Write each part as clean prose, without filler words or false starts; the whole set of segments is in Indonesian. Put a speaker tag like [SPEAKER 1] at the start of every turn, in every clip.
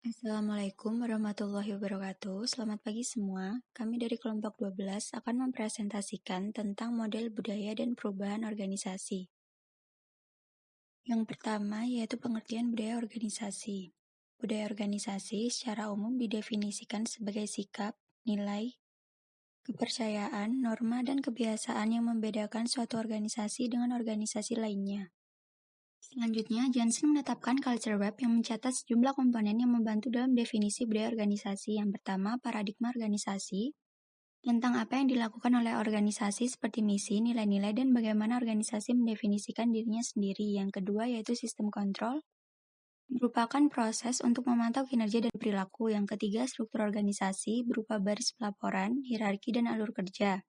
[SPEAKER 1] Assalamualaikum warahmatullahi wabarakatuh. Selamat pagi semua. Kami dari kelompok 12 akan mempresentasikan tentang model budaya dan perubahan organisasi. Yang pertama yaitu pengertian budaya organisasi. Budaya organisasi secara umum didefinisikan sebagai sikap, nilai, kepercayaan, norma, dan kebiasaan yang membedakan suatu organisasi dengan organisasi lainnya. Selanjutnya, Jansen menetapkan culture web yang mencatat sejumlah komponen yang membantu dalam definisi budaya organisasi. Yang pertama, paradigma organisasi, tentang apa yang dilakukan oleh organisasi seperti misi, nilai-nilai, dan bagaimana organisasi mendefinisikan dirinya sendiri. Yang kedua, yaitu sistem kontrol, merupakan proses untuk memantau kinerja dan perilaku. Yang ketiga, struktur organisasi, berupa baris pelaporan, hierarki, dan alur kerja.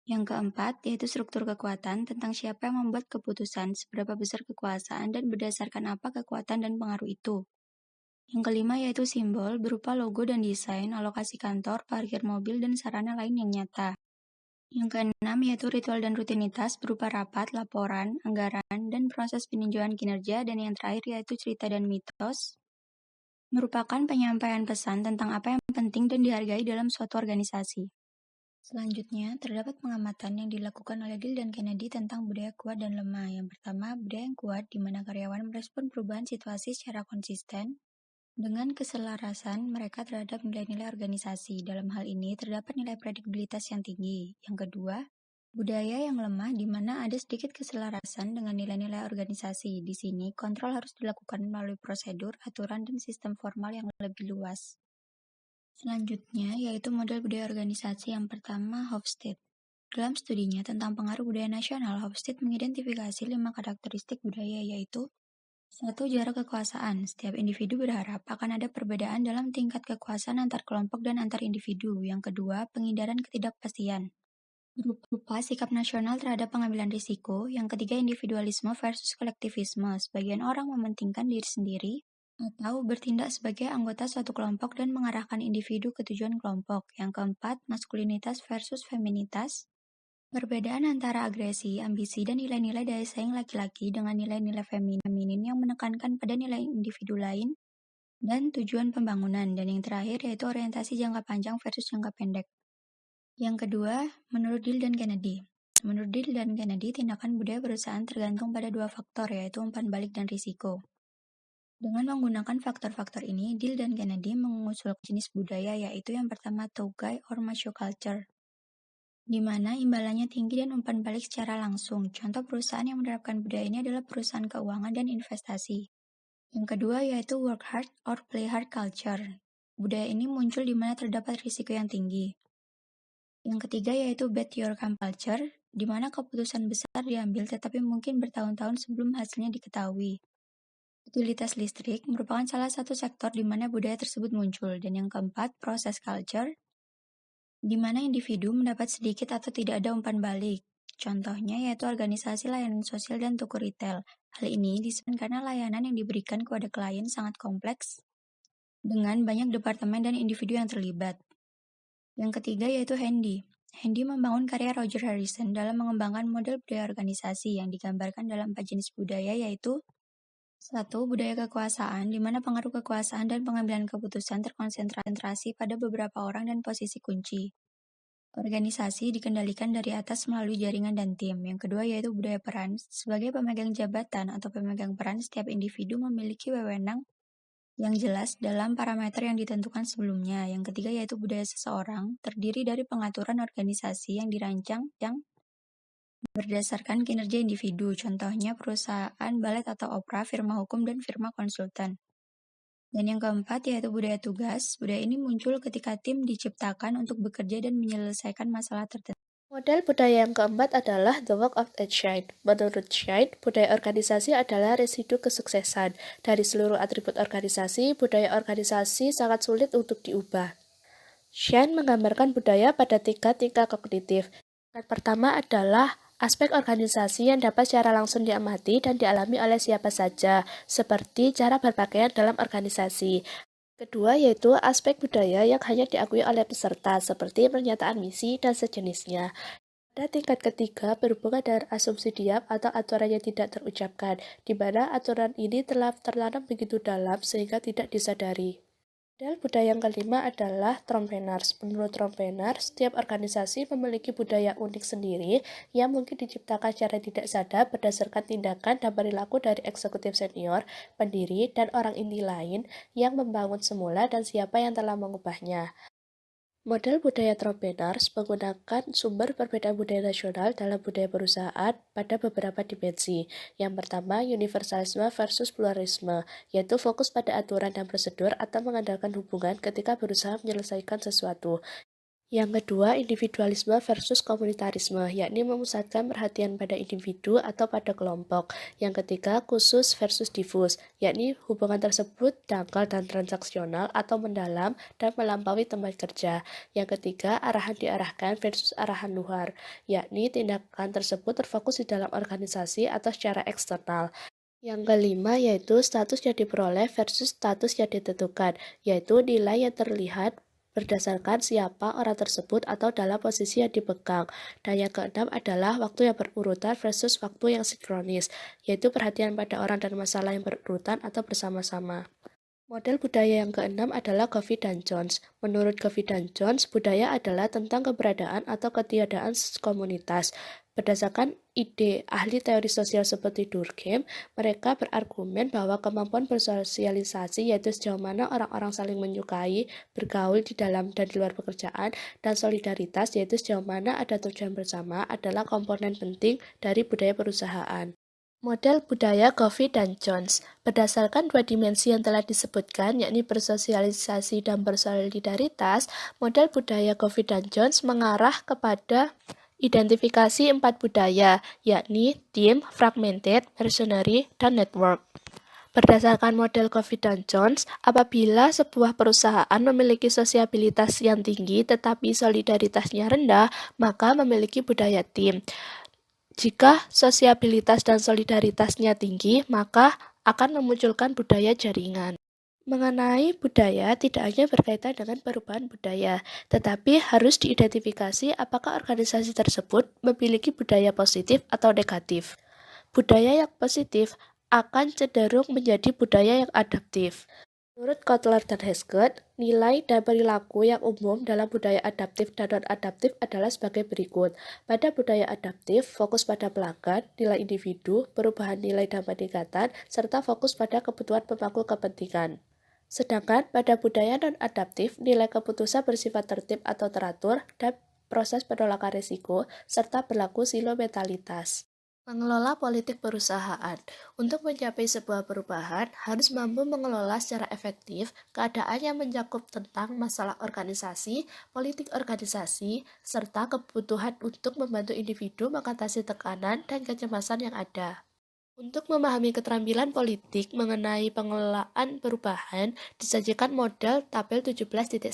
[SPEAKER 1] Yang keempat, yaitu struktur kekuatan, tentang siapa yang membuat keputusan, seberapa besar kekuasaan, dan berdasarkan apa kekuatan dan pengaruh itu. Yang kelima, yaitu simbol, berupa logo dan desain, alokasi kantor, parkir mobil, dan sarana lain yang nyata. Yang keenam, yaitu ritual dan rutinitas, berupa rapat, laporan, anggaran, dan proses peninjauan kinerja. Dan yang terakhir, yaitu cerita dan mitos, merupakan penyampaian pesan tentang apa yang penting dan dihargai dalam suatu organisasi. Selanjutnya, terdapat pengamatan yang dilakukan oleh Dill dan Kennedy tentang budaya kuat dan lemah. Yang pertama, budaya yang kuat di mana karyawan merespon perubahan situasi secara konsisten dengan keselarasan mereka terhadap nilai-nilai organisasi. Dalam hal ini, terdapat nilai prediktabilitas yang tinggi. Yang kedua, budaya yang lemah di mana ada sedikit keselarasan dengan nilai-nilai organisasi. Di sini, kontrol harus dilakukan melalui prosedur, aturan, dan sistem formal yang lebih luas. Selanjutnya, yaitu model budaya organisasi. Yang pertama, Hofstede. Dalam studinya tentang pengaruh budaya nasional, Hofstede mengidentifikasi 5 karakteristik budaya, yaitu 1. Jarak kekuasaan. Setiap individu berharap akan ada perbedaan dalam tingkat kekuasaan antar kelompok dan antar individu. Yang kedua, penghindaran ketidakpastian, berupa sikap nasional terhadap pengambilan risiko. Yang ketiga, individualisme versus kolektivisme. Sebagian orang mementingkan diri sendiri atau bertindak sebagai anggota suatu kelompok dan mengarahkan individu ke tujuan kelompok. Yang keempat, maskulinitas versus feminitas. Perbedaan antara agresi, ambisi, dan nilai-nilai daya saing laki-laki dengan nilai-nilai feminin yang menekankan pada nilai individu lain dan tujuan pembangunan. Dan yang terakhir yaitu orientasi jangka panjang versus jangka pendek. Yang kedua, menurut Dill dan Kennedy. Menurut Dill dan Kennedy, tindakan budaya perusahaan tergantung pada 2 faktor, yaitu umpan balik dan risiko. Dengan menggunakan faktor-faktor ini, Dill dan Kennedy mengusulkan jenis budaya, yaitu yang pertama Togai or macho culture, di mana imbalannya tinggi dan umpan balik secara langsung. Contoh perusahaan yang menerapkan budaya ini adalah perusahaan keuangan dan investasi. Yang kedua yaitu work hard or play hard culture. Budaya ini muncul di mana terdapat risiko yang tinggi. Yang ketiga yaitu bet your camp culture, di mana keputusan besar diambil tetapi mungkin bertahun-tahun sebelum hasilnya diketahui. Utilitas listrik merupakan salah satu sektor di mana budaya tersebut muncul. Dan yang keempat, proses culture, di mana individu mendapat sedikit atau tidak ada umpan balik. Contohnya yaitu organisasi layanan sosial dan toko retail. Hal ini disebabkan karena layanan yang diberikan kepada klien sangat kompleks dengan banyak departemen dan individu yang terlibat. Yang ketiga yaitu Handy. Handy membangun karya Roger Harrison dalam mengembangkan model budaya organisasi yang digambarkan dalam 4 jenis budaya, yaitu 1. Budaya kekuasaan, di mana pengaruh kekuasaan dan pengambilan keputusan terkonsentrasi pada beberapa orang dan posisi kunci. Organisasi dikendalikan dari atas melalui jaringan dan tim. Yang kedua yaitu budaya peran. Sebagai pemegang jabatan atau pemegang peran, setiap individu memiliki wewenang yang jelas dalam parameter yang ditentukan sebelumnya. Yang ketiga yaitu budaya seseorang, terdiri dari pengaturan organisasi yang dirancang yang berdasarkan kinerja individu. Contohnya perusahaan balet atau opera, firma hukum, dan firma konsultan. Dan yang keempat yaitu budaya tugas. Budaya ini muncul ketika tim diciptakan untuk bekerja dan menyelesaikan masalah tertentu.
[SPEAKER 2] Model budaya yang keempat adalah the work of a child. Menurut Scheid, budaya organisasi adalah residu kesuksesan. Dari seluruh atribut organisasi, budaya organisasi sangat sulit untuk diubah. Scheid menggambarkan budaya pada 3 tingkat kognitif. Yang pertama adalah aspek organisasi yang dapat secara langsung diamati dan dialami oleh siapa saja, seperti cara berpakaian dalam organisasi. Kedua yaitu aspek budaya yang hanya diakui oleh peserta, seperti pernyataan misi dan sejenisnya. Pada tingkat ketiga berhubungan dengan asumsi diam atau aturan yang tidak terucapkan, di mana aturan ini telah tertanam begitu dalam sehingga tidak disadari. Model budaya yang kelima adalah Trompeners. Menurut Trompeners, setiap organisasi memiliki budaya unik sendiri yang mungkin diciptakan secara tidak sadar berdasarkan tindakan dan perilaku dari eksekutif senior, pendiri, dan orang inti lain yang membangun semula dan siapa yang telah mengubahnya. Model budaya Trompeners menggunakan sumber perbedaan budaya nasional dalam budaya perusahaan pada beberapa dimensi. Yang pertama, universalisme versus pluralisme, yaitu fokus pada aturan dan prosedur atau mengandalkan hubungan ketika berusaha menyelesaikan sesuatu. Yang kedua, individualisme versus komunitarisme, yakni memusatkan perhatian pada individu atau pada kelompok. Yang ketiga, khusus versus difus, yakni hubungan tersebut dangkal dan transaksional atau mendalam dan melampaui tempat kerja. Yang ketiga, arahan diarahkan versus arahan luar, yakni tindakan tersebut terfokus di dalam organisasi atau secara eksternal. Yang kelima yaitu status yang diperoleh versus status yang ditentukan, yaitu nilai yang terlihat berdasarkan siapa orang tersebut atau dalam posisi yang dipegang. Dan yang keenam adalah waktu yang berurutan versus waktu yang sinkronis, yaitu perhatian pada orang dan masalah yang berurutan atau bersama-sama. Model budaya yang keenam adalah Covey dan Jones. Menurut Covey dan Jones, budaya adalah tentang keberadaan atau ketiadaan komunitas. Berdasarkan ide ahli teori sosial seperti Durkheim, mereka berargumen bahwa kemampuan bersosialisasi yaitu sejauh mana orang-orang saling menyukai, bergaul di dalam dan di luar pekerjaan, dan solidaritas yaitu sejauh mana ada tujuan bersama adalah komponen penting dari budaya perusahaan. Model budaya Covey dan Jones berdasarkan dua dimensi yang telah disebutkan, yakni bersosialisasi dan bersolidaritas. Model budaya Covey dan Jones mengarah kepada identifikasi empat budaya, yakni team, fragmented, mercenary, dan network. Berdasarkan model Covey dan Jones, apabila sebuah perusahaan memiliki sosiabilitas yang tinggi tetapi solidaritasnya rendah, maka memiliki budaya tim. Jika sosiabilitas dan solidaritasnya tinggi, maka akan memunculkan budaya jaringan. Mengenai budaya, tidak hanya berkaitan dengan perubahan budaya, tetapi harus diidentifikasi apakah organisasi tersebut memiliki budaya positif atau negatif. Budaya yang positif akan cenderung menjadi budaya yang adaptif. Menurut Kotler dan Hesketh, nilai dan perilaku yang umum dalam budaya adaptif dan non-adaptif adalah sebagai berikut. Pada budaya adaptif, fokus pada pelanggan, nilai individu, perubahan nilai dan peningkatan, serta fokus pada kebutuhan pemangku kepentingan. Sedangkan pada budaya non-adaptif, nilai keputusan bersifat tertib atau teratur, dan proses penolakan risiko, serta berlaku silo-mentalitas. Mengelola politik perusahaan. Untuk mencapai sebuah perubahan, harus mampu mengelola secara efektif keadaan yang mencakup tentang masalah organisasi, politik organisasi, serta kebutuhan untuk membantu individu mengatasi tekanan dan kecemasan yang ada. Untuk memahami keterampilan politik mengenai pengelolaan perubahan, disajikan model tabel 17.1.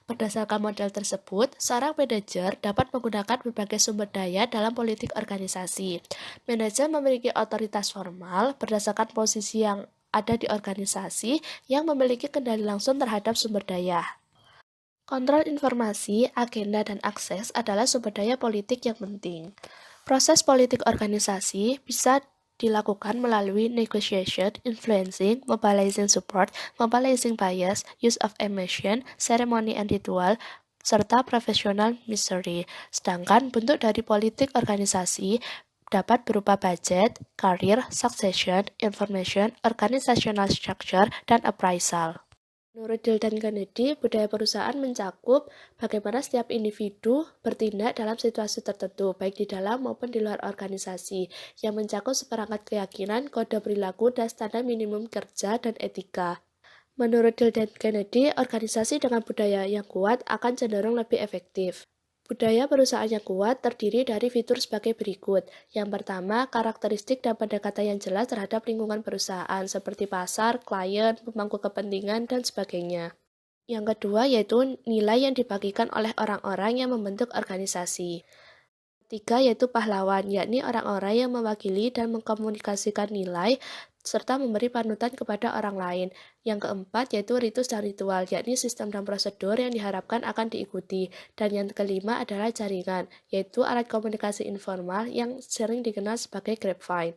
[SPEAKER 2] Berdasarkan model tersebut, seorang manajer dapat menggunakan berbagai sumber daya dalam politik organisasi. Manajer memiliki otoritas formal berdasarkan posisi yang ada di organisasi yang memiliki kendali langsung terhadap sumber daya. Kontrol informasi, agenda, dan akses adalah sumber daya politik yang penting. Proses politik organisasi bisa dilakukan melalui negotiation, influencing, mobilizing support, mobilizing bias, use of emotion, ceremony and ritual, serta professional mystery. Sedangkan bentuk dari politik organisasi dapat berupa budget, career, succession, information, organizational structure, dan appraisal. Menurut Dale dan Kennedy, budaya perusahaan mencakup bagaimana setiap individu bertindak dalam situasi tertentu, baik di dalam maupun di luar organisasi, yang mencakup seperangkat keyakinan, kode perilaku, dan standar minimum kerja dan etika. Menurut Dale dan Kennedy, organisasi dengan budaya yang kuat akan cenderung lebih efektif. Budaya perusahaan yang kuat terdiri dari fitur sebagai berikut. Yang pertama, karakteristik dan pendekatan yang jelas terhadap lingkungan perusahaan, seperti pasar, klien, pemangku kepentingan, dan sebagainya. Yang kedua, yaitu nilai yang dibagikan oleh orang-orang yang membentuk organisasi. Ketiga, yaitu pahlawan, yakni orang-orang yang mewakili dan mengkomunikasikan nilai, serta memberi panutan kepada orang lain. Yang keempat, yaitu ritus dan ritual, yakni sistem dan prosedur yang diharapkan akan diikuti. Dan yang kelima adalah jaringan, yaitu alat komunikasi informal yang sering dikenal sebagai grapevine.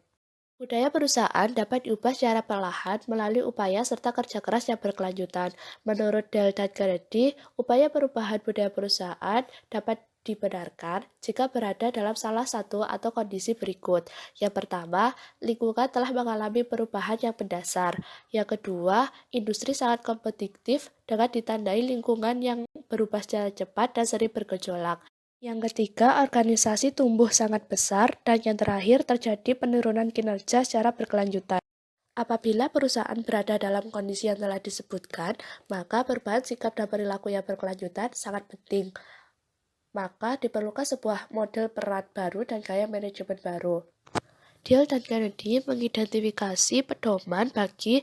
[SPEAKER 2] Budaya perusahaan dapat diubah secara perlahan melalui upaya serta kerja keras yang berkelanjutan. Menurut Dell dan Carnegie, upaya perubahan budaya perusahaan dapat dibenarkan jika berada dalam salah satu atau kondisi berikut. Yang pertama, lingkungan telah mengalami perubahan yang mendasar. Yang kedua, industri sangat kompetitif dengan ditandai lingkungan yang berubah secara cepat dan sering bergejolak. Yang ketiga, organisasi tumbuh sangat besar, dan yang terakhir terjadi penurunan kinerja secara berkelanjutan. Apabila perusahaan berada dalam kondisi yang telah disebutkan, maka perubahan sikap dan perilaku yang berkelanjutan sangat penting. Maka diperlukan sebuah model peran baru dan gaya manajemen baru. Deal dan Carnegie mengidentifikasi pedoman bagi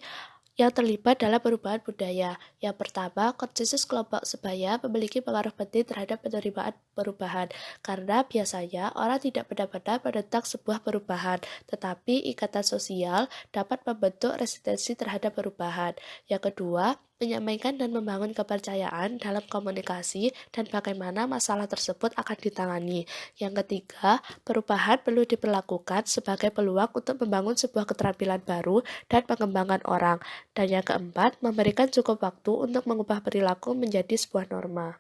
[SPEAKER 2] yang terlibat dalam perubahan budaya. Yang pertama, konsensus kelompok sebaya memiliki pengaruh penting terhadap penerimaan perubahan, karena biasanya orang tidak benar-benar menentang sebuah perubahan, tetapi ikatan sosial dapat membentuk resistensi terhadap perubahan. Yang kedua, menyampaikan dan membangun kepercayaan dalam komunikasi dan bagaimana masalah tersebut akan ditangani. Yang ketiga, perubahan perlu diperlakukan sebagai peluang untuk membangun sebuah keterampilan baru dan pengembangan orang. Dan yang keempat, memberikan cukup waktu untuk mengubah perilaku menjadi sebuah norma.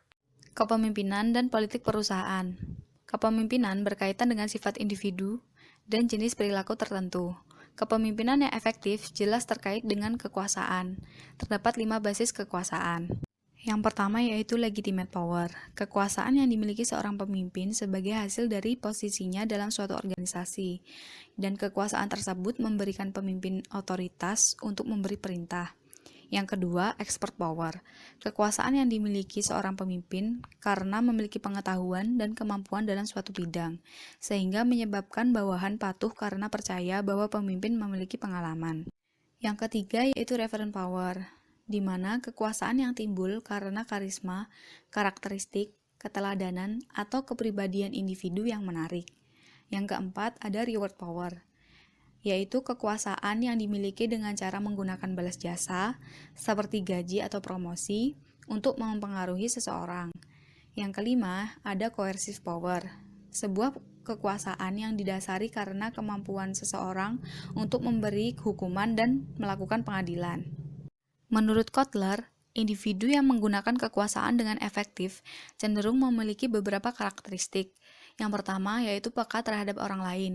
[SPEAKER 3] Kepemimpinan dan politik perusahaan. Kepemimpinan berkaitan dengan sifat individu dan jenis perilaku tertentu. Kepemimpinan yang efektif jelas terkait dengan kekuasaan. Terdapat 5 basis kekuasaan. Yang pertama yaitu legitimate power, kekuasaan yang dimiliki seorang pemimpin sebagai hasil dari posisinya dalam suatu organisasi, dan kekuasaan tersebut memberikan pemimpin otoritas untuk memberi perintah. Yang kedua, expert power, kekuasaan yang dimiliki seorang pemimpin karena memiliki pengetahuan dan kemampuan dalam suatu bidang, sehingga menyebabkan bawahan patuh karena percaya bahwa pemimpin memiliki pengalaman. Yang ketiga yaitu referent power, di mana kekuasaan yang timbul karena karisma, karakteristik, keteladanan, atau kepribadian individu yang menarik. Yang keempat ada reward power, yaitu kekuasaan yang dimiliki dengan cara menggunakan balas jasa, seperti gaji atau promosi, untuk mempengaruhi seseorang. Yang kelima, ada coercive power, sebuah kekuasaan yang didasari karena kemampuan seseorang untuk memberi hukuman dan melakukan pengadilan. Menurut Kotler, individu yang menggunakan kekuasaan dengan efektif cenderung memiliki beberapa karakteristik. Yang pertama yaitu peka terhadap orang lain,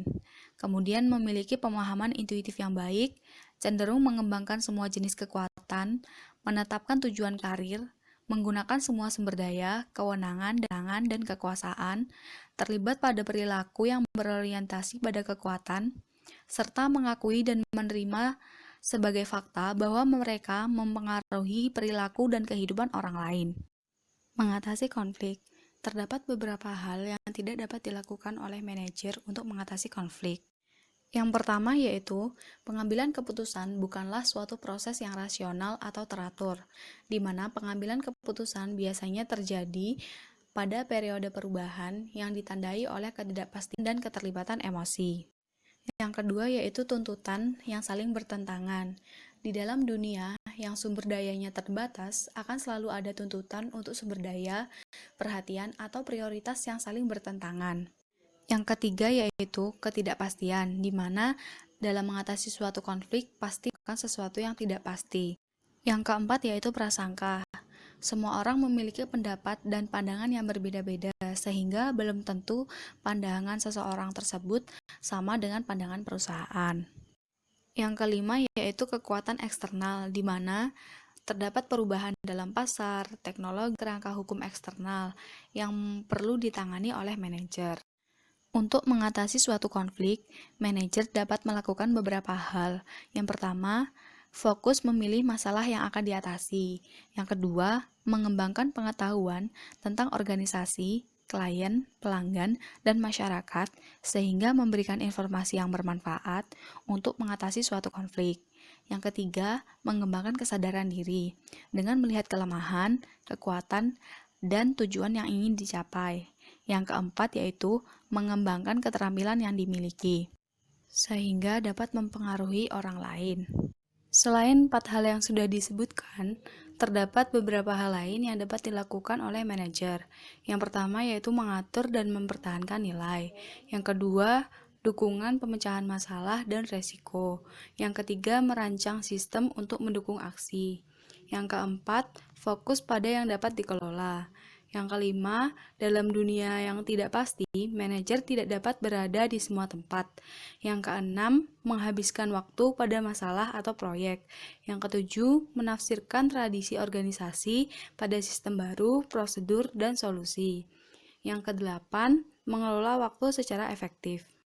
[SPEAKER 3] kemudian memiliki pemahaman intuitif yang baik, cenderung mengembangkan semua jenis kekuatan, menetapkan tujuan karir, menggunakan semua sumber daya, kewenangan, dan kekuasaan, terlibat pada perilaku yang berorientasi pada kekuatan, serta mengakui dan menerima sebagai fakta bahwa mereka mempengaruhi perilaku dan kehidupan orang lain. Mengatasi konflik. Terdapat beberapa hal yang tidak dapat dilakukan oleh manajer untuk mengatasi konflik. Yang pertama yaitu, pengambilan keputusan bukanlah suatu proses yang rasional atau teratur, di mana pengambilan keputusan biasanya terjadi pada periode perubahan yang ditandai oleh ketidakpastian dan keterlibatan emosi. Yang kedua yaitu tuntutan yang saling bertentangan. Di dalam dunia yang sumber dayanya terbatas, akan selalu ada tuntutan untuk sumber daya, perhatian, atau prioritas yang saling bertentangan. Yang ketiga yaitu ketidakpastian, di mana dalam mengatasi suatu konflik pasti akan sesuatu yang tidak pasti. Yang keempat yaitu prasangka. Semua orang memiliki pendapat dan pandangan yang berbeda-beda, sehingga belum tentu pandangan seseorang tersebut sama dengan pandangan perusahaan. Yang kelima yaitu kekuatan eksternal, di mana terdapat perubahan dalam pasar, teknologi, kerangka hukum eksternal yang perlu ditangani oleh manajer. Untuk mengatasi suatu konflik, manajer dapat melakukan beberapa hal. Yang pertama, fokus memilih masalah yang akan diatasi. Yang kedua, mengembangkan pengetahuan tentang organisasi, klien, pelanggan, dan masyarakat, sehingga memberikan informasi yang bermanfaat untuk mengatasi suatu konflik. Yang ketiga, mengembangkan kesadaran diri dengan melihat kelemahan, kekuatan, dan tujuan yang ingin dicapai. Yang keempat yaitu mengembangkan keterampilan yang dimiliki, sehingga dapat mempengaruhi orang lain. Selain 4 hal yang sudah disebutkan, terdapat beberapa hal lain yang dapat dilakukan oleh manajer. Yang pertama yaitu mengatur dan mempertahankan nilai. Yang kedua, dukungan pemecahan masalah dan resiko. Yang ketiga, merancang sistem untuk mendukung aksi. Yang keempat, fokus pada yang dapat dikelola. Yang kelima, dalam dunia yang tidak pasti, manajer tidak dapat berada di semua tempat. Yang keenam, menghabiskan waktu pada masalah atau proyek. Yang ketujuh, menafsirkan tradisi organisasi pada sistem baru, prosedur, dan solusi. Yang kedelapan, mengelola waktu secara efektif.